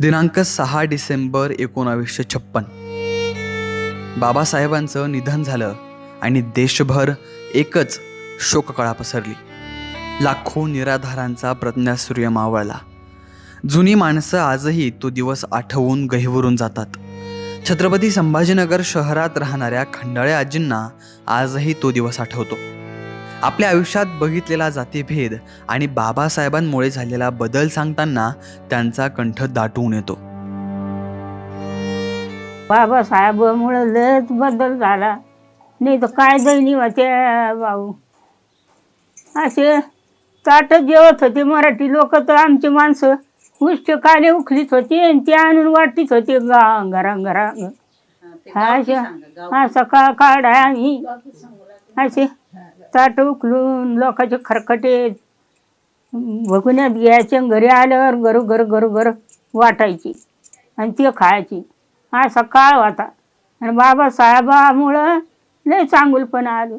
दिनांक 6 डिसेंबर 1956 बाबासाहेबांचं निधन झालं आणि देशभर एकच शोककळा पसरली. लाखो निराधारांचा प्रज्ञासूर्य मावळला. जुनी माणसं आजही तो दिवस आठवून गहिवरून जातात. छत्रपती संभाजीनगर शहरात राहणाऱ्या खंडाळे आजींना आजही तो दिवस आठवतो. आपल्या आयुष्यात बघितलेला जातीभेद आणि बाबासाहेबांमुळे झालेला बदल सांगताना त्यांचा कंठ दाटून येतो. बाबासाहेबामुळे लयच बदल झाला, नाही तर काय दैनी होते भाऊ. असे ताट जेवत होते मराठी लोक, तर आमची माणसं उष्ट काने उखलीत होती आणि ते आणून वाटीत होते घरा. हा सकाळ काढा आम्ही असे ताट उखलून लोकांचे खरकटे भगुन्यात घ्यायचे, घरी आल्यावर घर वाटायची आणि ते खायची. हा सकाळ होता आणि बाबासाहेबामुळं लय चांगुलपणा आलं.